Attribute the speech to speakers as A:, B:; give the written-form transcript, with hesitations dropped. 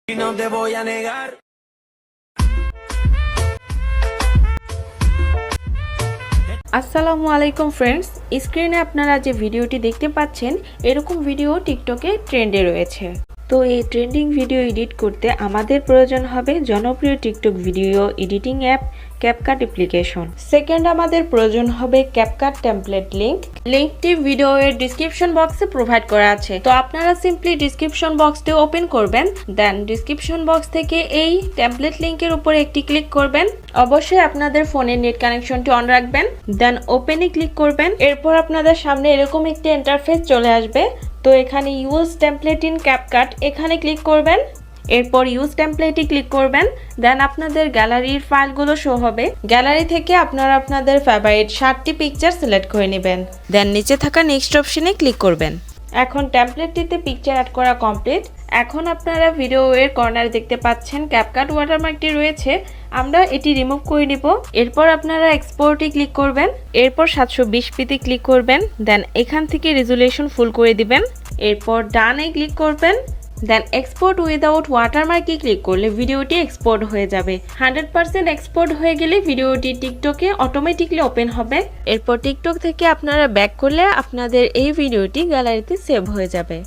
A: Y no te voy a negar.
B: আসসালামু আলাইকুম friends, স্ক্রিনে আপনারা যে ভিডিওটি দেখতে পাচ্ছেন এরকম ভিডিও টিকটকে ট্রেন্ডে রয়েছে। তো এই ট্রেন্ডিং ভিডিও এডিট করতে আমাদের প্রয়োজন হবে জনপ্রিয় TikTok video editing app CapCut application. Second আমাদের প্রয়োজন হবে ক্যাপকাট টেমপ্লেট লিঙ্কটি ভিডিওর ডিসক্রিপশন বক্সে প্রোভাইড করা আছে। তো আপনারা সিম্পলি ডিসক্রিপশন বক্সটি ওপেন করবেন, দেন ডিসক্রিপশন বক্স থেকে এই টেমপ্লেট লিঙ্কের উপরে একটি ক্লিক করবেন। অবশ্যই আপনাদের ফোনের নেট কানেকশনটি অন রাখবেন, দেন ওপেনে ক্লিক করবেন। এরপর আপনাদের সামনে এরকম একটি ইন্টারফেস চলে আসবে। তো এখানে ইউজ টেমপ্লেট ইন ক্যাপকাট এখানে ক্লিক করবেন। এরপর ইউজ টেমপ্লেটে ক্লিক করবেন, দেন আপনাদের গ্যালারির ফাইলগুলো শো হবে। গ্যালারি থেকে আপনারা আপনাদের ফেভারিট 60টি পিকচার সিলেক্ট করে নেবেন, দেন নিচে থাকা নেক্সট অপশনে ক্লিক করবেন। এখন টেমপ্লেটটিতে পিকচার অ্যাড করা কমপ্লিট। এখন আপনারা ভিডিওর কর্নারে দেখতে পাচ্ছেন ক্যাপকাট ওয়াটারমার্কটি রয়েছে, আমরা এটি রিমুভ করে নিব। এরপর আপনারা এক্সপোর্টে ক্লিক করবেন, এরপর 720pতে ক্লিক করবেন, দেন এখান থেকে রেজুলেশন ফুল করে দিবেন। এরপর ডানে ক্লিক করবেন, দেন এক্সপোর্ট উইদাউট ওয়াটারমার্কে ক্লিক করলে ভিডিওটি এক্সপোর্ট হয়ে যাবে। 100% এক্সপোর্ট হয়ে গেলে ভিডিওটি টিকটকে অটোমেটিকলি ওপেন হবে। এরপর টিকটক থেকে আপনারা ব্যাক করলে আপনাদের এই ভিডিওটি গ্যালারিতে সেভ হয়ে যাবে।